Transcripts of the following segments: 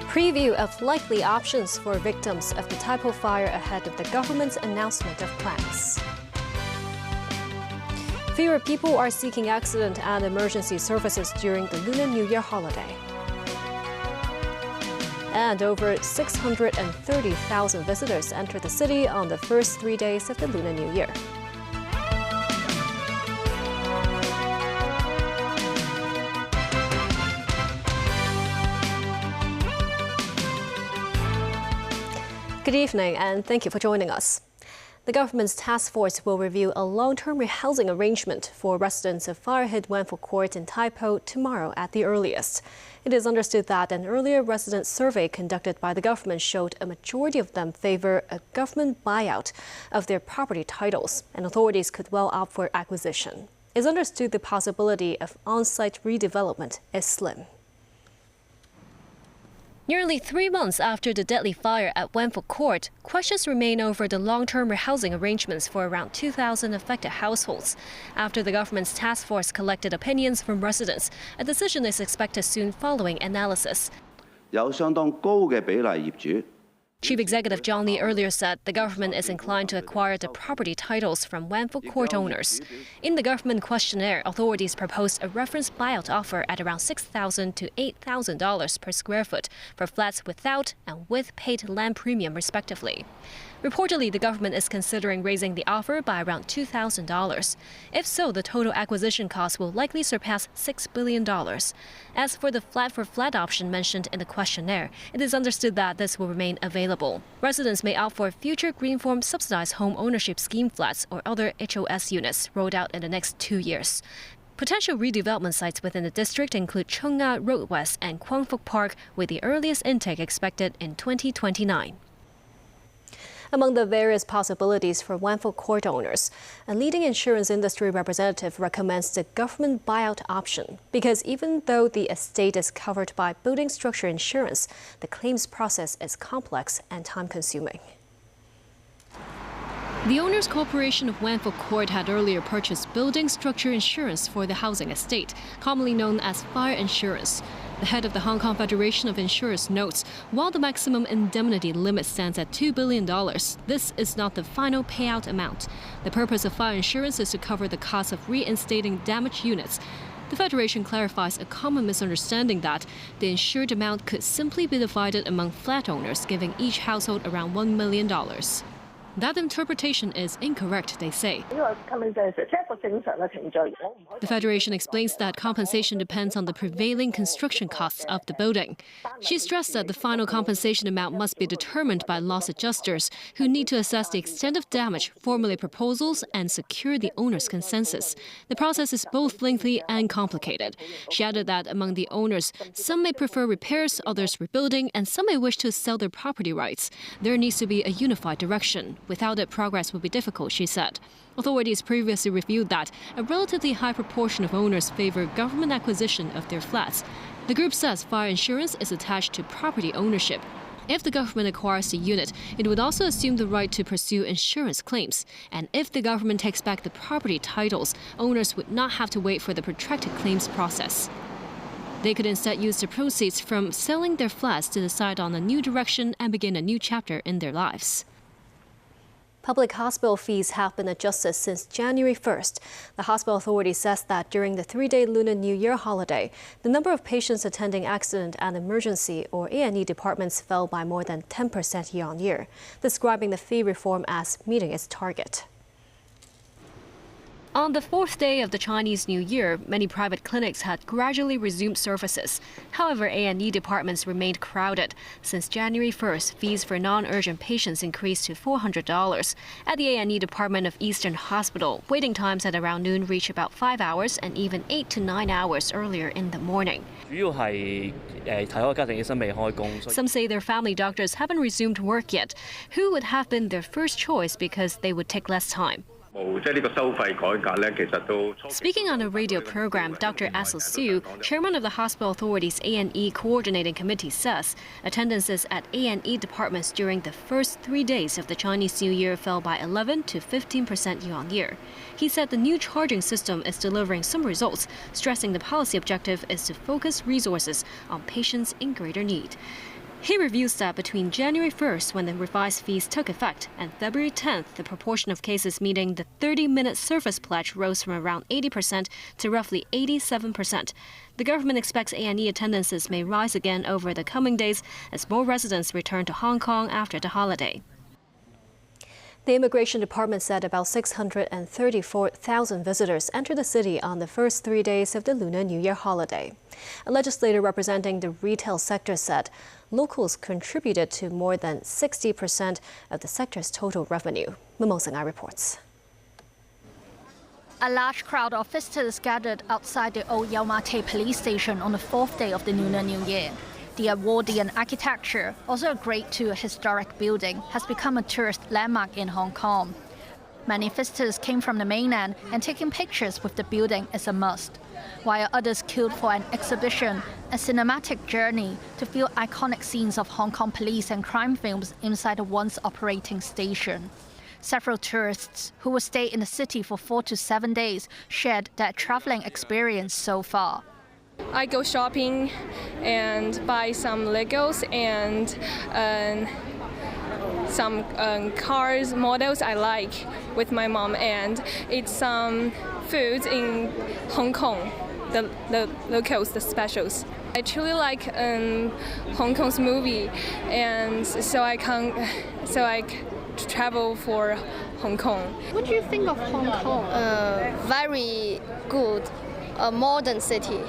Preview of likely options for victims of the Taipo fire ahead of the government's announcement of plans. Fewer people are seeking accident and emergency services during the Lunar New Year holiday. And over 630,000 visitors enter the city on the first 3 days of the Lunar New Year. Good evening, and thank you for joining us. The government's task force will review a long-term rehousing arrangement for residents of fire-hit Wanfo Court in Taipo tomorrow at the earliest. It is understood that an earlier resident survey conducted by the government showed a majority of them favor a government buyout of their property titles, and authorities could well opt for acquisition. It's understood the possibility of on-site redevelopment is slim. Nearly 3 months after the deadly fire at Wanfo Court, questions remain over the long-term rehousing arrangements for around 2,000 affected households. After the government's task force collected opinions from residents, a decision is expected soon following analysis. 有相當高嘅比例業主 Chief Executive John Lee earlier said the government is inclined to acquire the property titles from Wanfo Court owners. In the government questionnaire, authorities proposed a reference buyout offer at around $6,000 to $8,000 per square foot for flats without and with paid land premium, respectively. Reportedly, the government is considering raising the offer by around $2,000. If so, the total acquisition cost will likely surpass $6 billion. As for the flat-for-flat option mentioned in the questionnaire, it is understood that this will remain available. Residents may opt for future Greenform subsidized home ownership scheme flats or other HOS units rolled out in the next 2 years. Potential redevelopment sites within the district include Chunga Road West and Kwang Fuk Park, with the earliest intake expected in 2029. Among the various possibilities for Wanfo Court owners, a leading insurance industry representative recommends the government buyout option because even though the estate is covered by building structure insurance, the claims process is complex and time-consuming. The Owners Corporation of Wanfo Court had earlier purchased building structure insurance for the housing estate, commonly known as fire insurance. The head of the Hong Kong Federation of Insurers notes, while the maximum indemnity limit stands at $2 billion, this is not the final payout amount. The purpose of fire insurance is to cover the cost of reinstating damaged units. The Federation clarifies a common misunderstanding that the insured amount could simply be divided among flat owners, giving each household around $1 million. That interpretation is incorrect, they say. The Federation explains that compensation depends on the prevailing construction costs of the building. She stressed that the final compensation amount must be determined by loss adjusters, who need to assess the extent of damage, formulate proposals, and secure the owner's consensus. The process is both lengthy and complicated. She added that among the owners, some may prefer repairs, others rebuilding, and some may wish to sell their property rights. There needs to be a unified direction. Without it, progress will be difficult, she said. Authorities previously revealed that a relatively high proportion of owners favor government acquisition of their flats. The group says fire insurance is attached to property ownership. If the government acquires the unit, it would also assume the right to pursue insurance claims. And if the government takes back the property titles, owners would not have to wait for the protracted claims process. They could instead use the proceeds from selling their flats to decide on a new direction and begin a new chapter in their lives. Public hospital fees have been adjusted since January 1st. The hospital authority says that during the 3-day Lunar New Year holiday, the number of patients attending accident and emergency or A&E departments fell by more than 10% year-on-year, describing the fee reform as meeting its target. On the 4th day of the Chinese New Year, many private clinics had gradually resumed services. However, A&E departments remained crowded. Since January 1st, fees for non-urgent patients increased to $400. At the A&E department of Eastern Hospital, waiting times at around noon reach about 5 hours and even 8 to 9 hours earlier in the morning. Some say their family doctors haven't resumed work yet. Who would have been their first choice because they would take less time? Speaking on a radio program, Dr. Assel Siu, chairman of the Hospital Authority's A&E Coordinating Committee, says attendances at A&E departments during the first 3 days of the Chinese New Year fell by 11 to 15% year-on-year. He said the new charging system is delivering some results, stressing the policy objective is to focus resources on patients in greater need. He reviews that between January 1st, when the revised fees took effect, and February 10th, the proportion of cases meeting the 30-minute service pledge rose from around 80% to roughly 87%. The government expects A&E attendances may rise again over the coming days as more residents return to Hong Kong after the holiday. The Immigration Department said about 634,000 visitors entered the city on the first 3 days of the Lunar New Year holiday. A legislator representing the retail sector said locals contributed to more than 60% of the sector's total revenue. Mimosanga reports. A large crowd of visitors gathered outside the old Yau Ma Tei police station on the fourth day of the Lunar New Year. The Edwardian architecture, also a Grade II historic building, has become a tourist landmark in Hong Kong. Many visitors came from the mainland, and taking pictures with the building is a must, while others queued for an exhibition, a cinematic journey to feel iconic scenes of Hong Kong police and crime films inside a once operating station. Several tourists who will stay in the city for 4 to 7 days shared their traveling experience so far. I go shopping and buy some Legos and some cars models I like with my mom, and eat some foods in Hong Kong, the locals, the specials. I truly like Hong Kong's movie, and so I travel for Hong Kong. What do you think of Hong Kong? Very good, a modern city.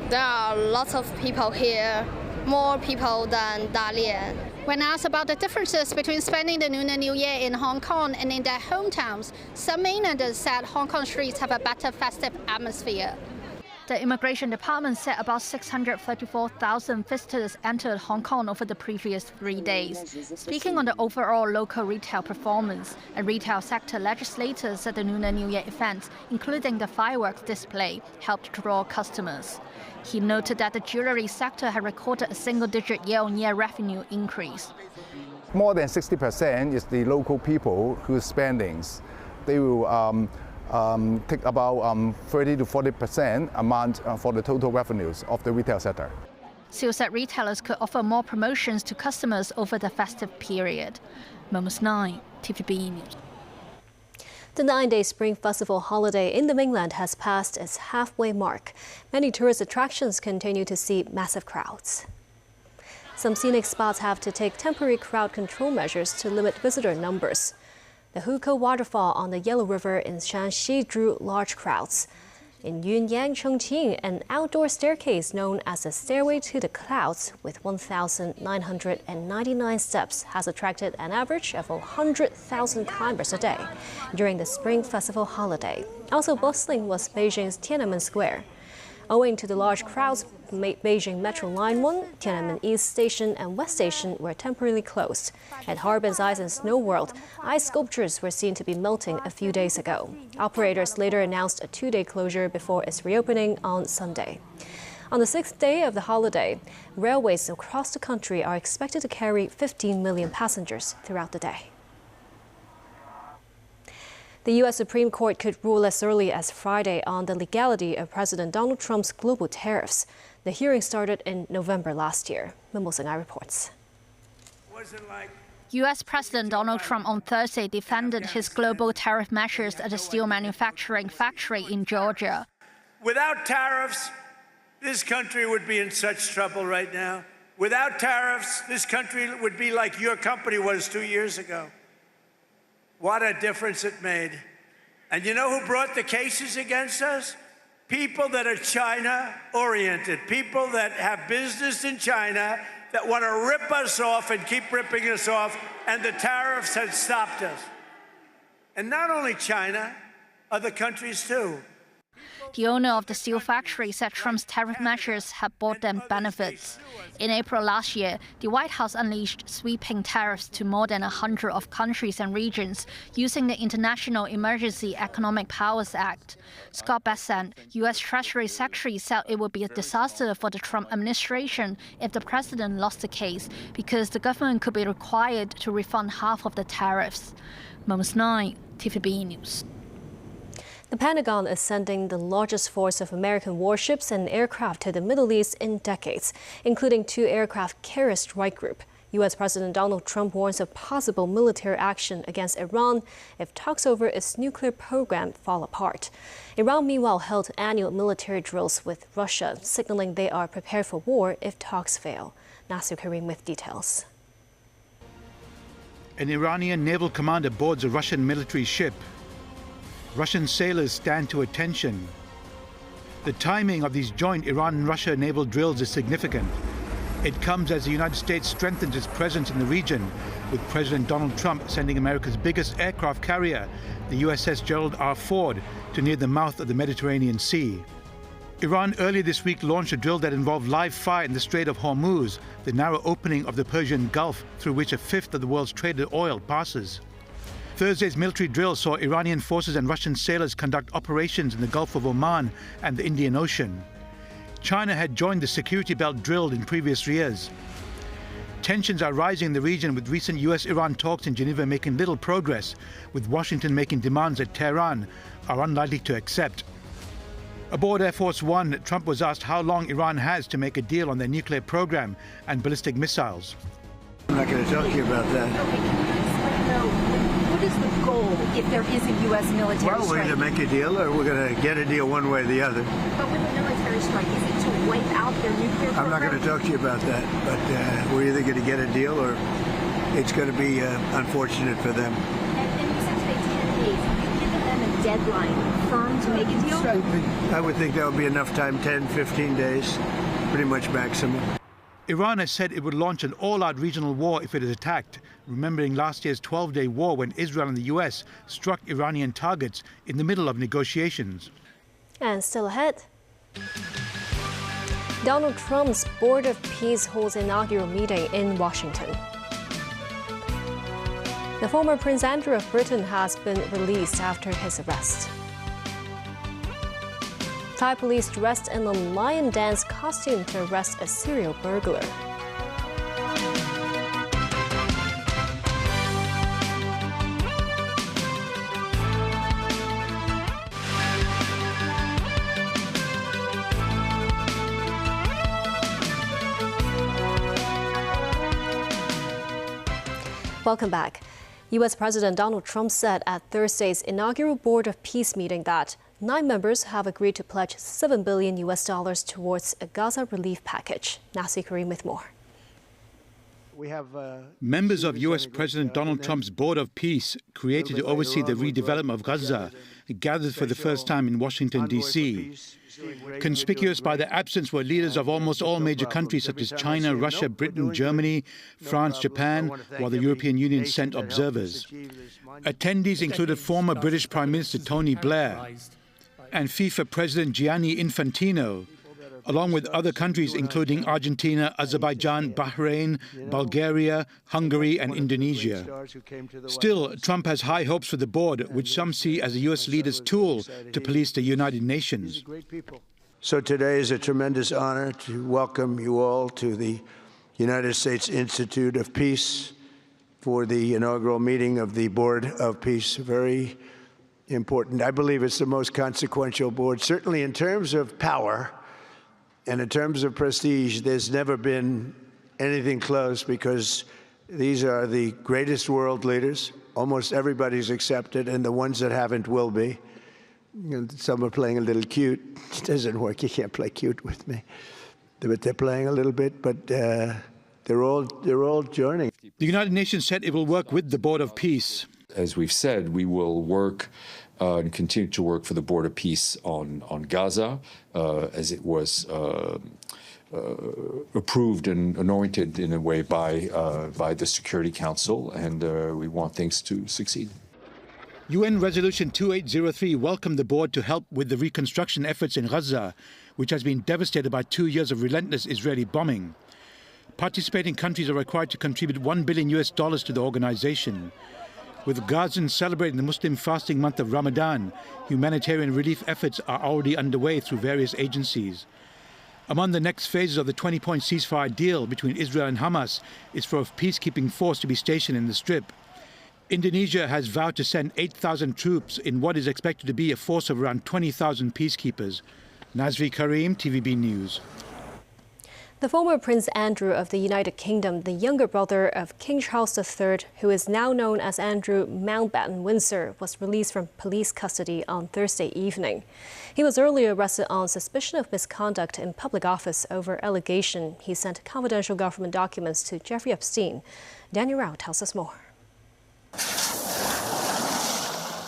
There are lots of people here, more people than Dalian. When asked about the differences between spending the Lunar New Year in Hong Kong and in their hometowns, some mainlanders said Hong Kong streets have a better festive atmosphere. The Immigration Department said about 634,000 visitors entered Hong Kong over the previous 3 days. Speaking on the overall local retail performance, a retail sector legislator said the Lunar New Year events, including the fireworks display, helped draw customers. He noted that the jewelry sector had recorded a single-digit year-on-year revenue increase. More than 60% is the local people whose spendings. They will take about 30 to 40% amount for the total revenues of the retail sector. Siu said retailers could offer more promotions to customers over the festive period. Moments 9, TVB News. The 9-day Spring Festival holiday in the mainland has passed its halfway mark. Many tourist attractions continue to see massive crowds. Some scenic spots have to take temporary crowd control measures to limit visitor numbers. The Hukou waterfall on the Yellow River in Shanxi drew large crowds. In Yunyang, Chongqing, an outdoor staircase known as the Stairway to the Clouds with 1,999 steps has attracted an average of 100,000 climbers a day during the Spring Festival holiday. Also bustling was Beijing's Tiananmen Square. Owing to the large crowds, Beijing Metro Line 1, Tiananmen East Station and West Station were temporarily closed. At Harbin's Ice and Snow World, ice sculptures were seen to be melting a few days ago. Operators later announced a 2-day closure before its reopening on Sunday. On the 6th day of the holiday, railways across the country are expected to carry 15 million passengers throughout the day. The U.S. Supreme Court could rule as early as Friday on the legality of President Donald Trump's global tariffs. The hearing started in November last year. Mimosanga reports. U.S. President Donald Trump on Thursday defended his global tariff measures at a steel manufacturing factory in Georgia. Without tariffs, this country would be in such trouble right now. Without tariffs, this country would be like your company was 2 years ago. What a difference it made. And you know who brought the cases against us? People that are China-oriented, people that have business in China that want to rip us off and keep ripping us off, and the tariffs had stopped us. And not only China, other countries too. The owner of the steel factory said Trump's tariff measures had brought them benefits. In April last year, the White House unleashed sweeping tariffs to more than 100 of countries and regions using the International Emergency Economic Powers Act. Scott Bessent, U.S. Treasury Secretary, said it would be a disaster for the Trump administration if the president lost the case because the government could be required to refund half of the tariffs. Mums 9, TVB News. The Pentagon is sending the largest force of American warships and aircraft to the Middle East in decades, including 2 aircraft carrier strike group. U.S. President Donald Trump warns of possible military action against Iran if talks over its nuclear program fall apart. Iran, meanwhile, held annual military drills with Russia, signaling they are prepared for war if talks fail. Nasser Karim with details. An Iranian naval commander boards a Russian military ship. Russian sailors stand to attention. The timing of these joint Iran and Russia naval drills is significant. It comes as the United States strengthens its presence in the region, with President Donald Trump sending America's biggest aircraft carrier, the USS Gerald R. Ford, to near the mouth of the Mediterranean Sea. Iran earlier this week launched a drill that involved live fire in the Strait of Hormuz, the narrow opening of the Persian Gulf through which 1/5 of the world's traded oil passes. Thursday's military drill saw Iranian forces and Russian sailors conduct operations in the Gulf of Oman and the Indian Ocean. China had joined the security belt drilled in previous years. Tensions are rising in the region, with recent U.S.-Iran talks in Geneva making little progress, with Washington making demands that Tehran are unlikely to accept. Aboard Air Force One, Trump was asked how long Iran has to make a deal on their nuclear program and ballistic missiles. I'm not going to talk to you about that. What is the goal if there is a U.S. military strike? Well, we're going to make a deal, or we're going to get a deal one way or the other. But with a military strike, is it to wipe out their nuclear program? I'm not going to talk to you about that, but we're either going to get a deal or it's going to be unfortunate for them. And you said today 10 days. Have you given them a deadline firm to make a deal? I would think that would be enough time, 10, 15 days, pretty much maximum. Iran has said it would launch an all-out regional war if it is attacked, remembering last year's 12-day war when Israel and the U.S. struck Iranian targets in the middle of negotiations. And still ahead, Donald Trump's Board of Peace holds an inaugural meeting in Washington. The former Prince Andrew of Britain has been released after his arrest. Thai police dressed in a lion dance costume to arrest a serial burglar. Welcome back. U.S. President Donald Trump said at Thursday's inaugural Board of Peace meeting that 9 members have agreed to pledge $7 billion towards a Gaza relief package. Nasser Karim with more. Members of U.S. President Donald Trump's Board of Peace, created to oversee the redevelopment of Gaza, gathered for the first time in Washington, D.C. Conspicuous by their absence were leaders of almost all major countries such as China, Russia, Britain, Germany, France, Japan, while the European Union sent observers. Attendees included former British Prime Minister Tony Blair and FIFA President Gianni Infantino, along with other countries including Argentina, Azerbaijan, Bahrain, Bulgaria, Hungary and Indonesia. Still, Trump has high hopes for the board, which some see as a U.S. leader's tool to police the United Nations. So today is a tremendous honor to welcome you all to the United States Institute of Peace for the inaugural meeting of the Board of Peace. Very important. I believe it's the most consequential board, certainly in terms of power. And in terms of prestige, there's never been anything close, because these are the greatest world leaders. Almost everybody's accepted, and the ones that haven't will be. Some are playing a little cute. It doesn't work. You can't play cute with me. But they're playing a little bit, but they're all joining. The United Nations said it will work with the Board of Peace. As we've said, we will work and continue to work for the Board of Peace on Gaza, as it was approved and anointed in a way by the Security Council, and we want things to succeed. UN Resolution 2803 welcomed the board to help with the reconstruction efforts in Gaza, which has been devastated by 2 years of relentless Israeli bombing. Participating countries are required to contribute $1 billion to the organization. With Gazans celebrating the Muslim fasting month of Ramadan, humanitarian relief efforts are already underway through various agencies. Among the next phases of the 20-point ceasefire deal between Israel and Hamas is for a peacekeeping force to be stationed in the Strip. Indonesia has vowed to send 8,000 troops in what is expected to be a force of around 20,000 peacekeepers. Nazri Karim, TVB News. The former Prince Andrew of the United Kingdom, the younger brother of King Charles III, who is now known as Andrew Mountbatten Windsor, was released from police custody on Thursday evening. He was earlier arrested on suspicion of misconduct in public office over allegation he sent confidential government documents to Jeffrey Epstein. Daniel Rao tells us more.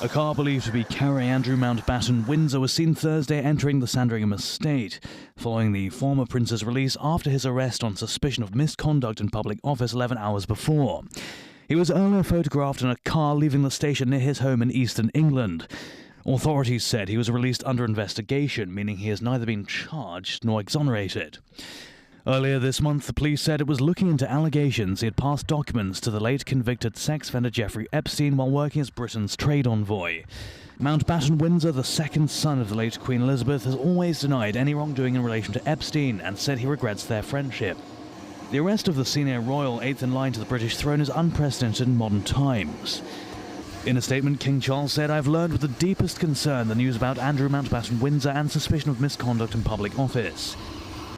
A car believed to be carrying Andrew Mountbatten Windsor was seen Thursday entering the Sandringham estate, following the former prince's release after his arrest on suspicion of misconduct in public office 11 hours before. He was earlier photographed in a car leaving the station near his home in eastern England. Authorities said he was released under investigation, meaning he has neither been charged nor exonerated. Earlier this month, the police said it was looking into allegations he had passed documents to the late convicted sex offender Jeffrey Epstein while working as Britain's trade envoy. Mountbatten Windsor, the second son of the late Queen Elizabeth, has always denied any wrongdoing in relation to Epstein and said he regrets their friendship. The arrest of the senior royal, eighth in line to the British throne, is unprecedented in modern times. In a statement, King Charles said, "I've learned with the deepest concern the news about Andrew Mountbatten Windsor and suspicion of misconduct in public office."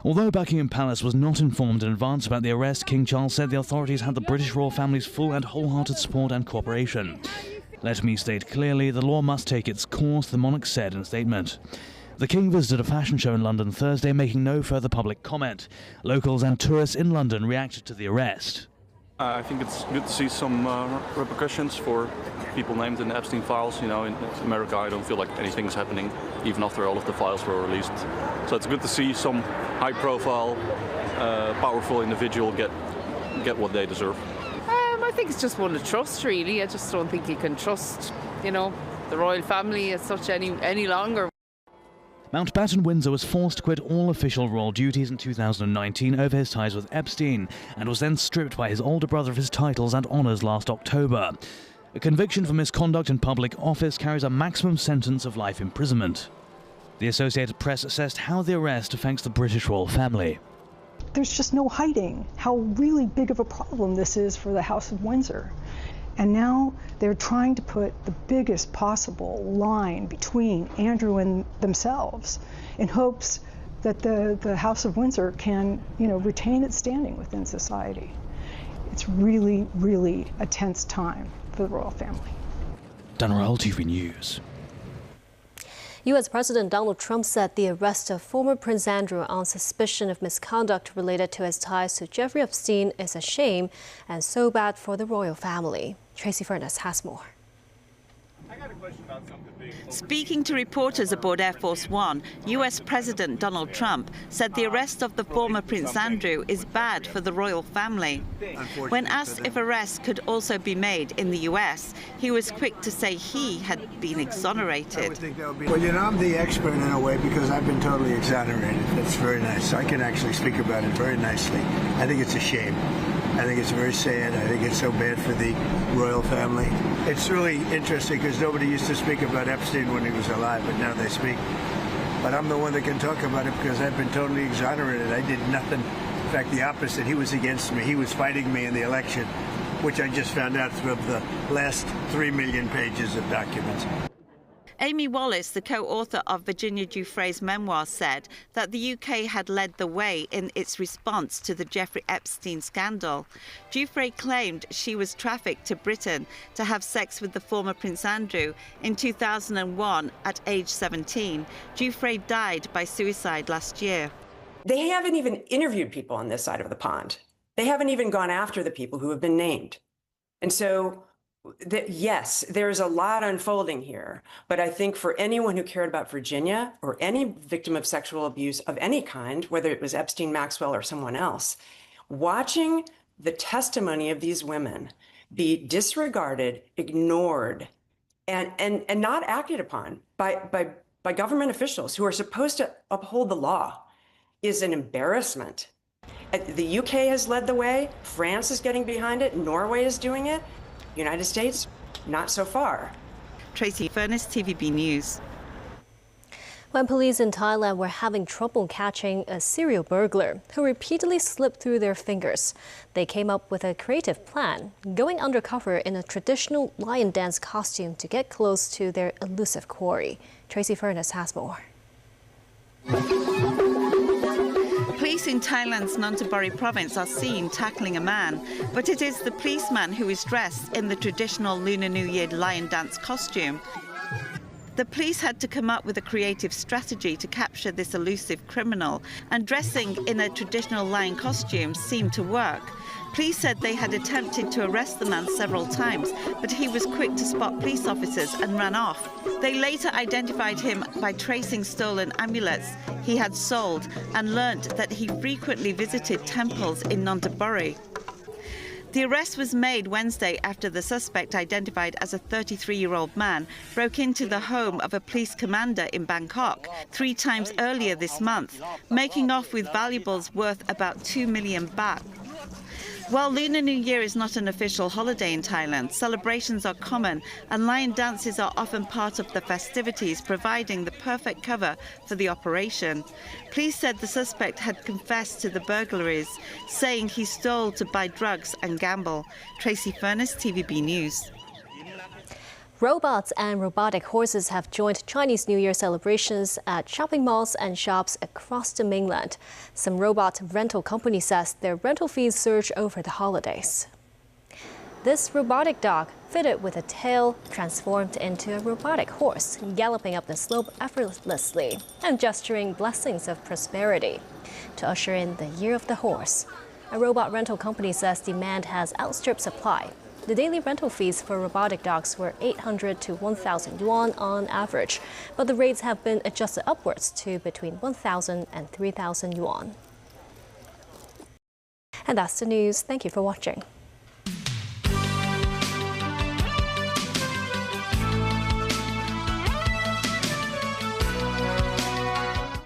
Although Buckingham Palace was not informed in advance about the arrest, King Charles said the authorities had the British royal family's full and wholehearted support and cooperation. "Let me state clearly, the law must take its course," the monarch said in a statement. The King visited a fashion show in London Thursday, making no further public comment. Locals and tourists in London reacted to the arrest. I think it's good to see some repercussions for people named in the Epstein files. You know, in America, I don't feel like anything's happening, even after all of the files were released. So it's good to see some high-profile, powerful individual get what they deserve. I think it's just one of trust, really. I just don't think you can trust, the royal family as such any longer. Mountbatten Windsor was forced to quit all official royal duties in 2019 over his ties with Epstein, and was then stripped by his older brother of his titles and honours last October. A conviction for misconduct in public office carries a maximum sentence of life imprisonment. The Associated Press assessed how the arrest affects the British royal family. There's just no hiding how really big of a problem this is for the House of Windsor. And now they're trying to put the biggest possible line between Andrew and themselves in hopes that the House of Windsor can, retain its standing within society. It's really, really a tense time for the royal family. Dan Rowell, TV News. U.S. President Donald Trump said the arrest of former Prince Andrew on suspicion of misconduct related to his ties to Jeffrey Epstein is a shame and so bad for the royal family. Tracy Furness has more. Speaking to reporters aboard Air Force One, U.S. President Donald Trump said the arrest of the former Prince Andrew is bad for the royal family. When asked if arrests could also be made in the U.S., he was quick to say he had been exonerated. Well, I'm the expert in a way because I've been totally exonerated. That's very nice. I can actually speak about it very nicely. I think it's a shame. I think it's very sad. I think it's so bad for the royal family. It's really interesting because nobody used to speak about Epstein when he was alive, but now they speak. But I'm the one that can talk about it because I've been totally exonerated. I did nothing. In fact, the opposite. He was against me. He was fighting me in the election, which I just found out through the last 3 million pages of documents. Amy Wallace, the co-author of Virginia Giuffre's memoir, said that the UK had led the way in its response to the Jeffrey Epstein scandal. Giuffre claimed she was trafficked to Britain to have sex with the former Prince Andrew in 2001 at age 17. Giuffre died by suicide last year. They haven't even interviewed people on this side of the pond. They haven't even gone after the people who have been named. And so yes, there's a lot unfolding here, but I think for anyone who cared about Virginia or any victim of sexual abuse of any kind, whether it was Epstein, Maxwell, or someone else, watching the testimony of these women be disregarded, ignored, and not acted upon by government officials who are supposed to uphold the law is an embarrassment. The UK has led the way. France is getting behind it. Norway is doing it. United States, not so far. Tracy Furness, TVB News. When police in Thailand were having trouble catching a serial burglar who repeatedly slipped through their fingers, they came up with a creative plan, going undercover in a traditional lion dance costume to get close to their elusive quarry. Tracy Furness has more. Police in Thailand's Nonthaburi province are seen tackling a man, but it is the policeman who is dressed in the traditional Lunar New Year lion dance costume. The police had to come up with a creative strategy to capture this elusive criminal, and dressing in a traditional lion costume seemed to work. Police said they had attempted to arrest the man several times, but he was quick to spot police officers and ran off. They later identified him by tracing stolen amulets he had sold and learnt that he frequently visited temples in Nonthaburi. The arrest was made Wednesday after the suspect, identified as a 33-year-old man, broke into the home of a police commander in Bangkok 3 times earlier this month, making off with valuables worth about 2 million baht. While Lunar New Year is not an official holiday in Thailand, celebrations are common and lion dances are often part of the festivities, providing the perfect cover for the operation. Police said the suspect had confessed to the burglaries, saying he stole to buy drugs and gamble. Tracy Furness, TVB News. Robots and robotic horses have joined Chinese New Year celebrations at shopping malls and shops across the mainland. Some robot rental company says their rental fees surge over the holidays. This robotic dog, fitted with a tail, transformed into a robotic horse, galloping up the slope effortlessly and gesturing blessings of prosperity. To usher in the Year of the Horse, a robot rental company says demand has outstripped supply. The daily rental fees for robotic dogs were 800 to 1,000 yuan on average, but the rates have been adjusted upwards to between 1,000 and 3,000 yuan. And that's the news. Thank you for watching.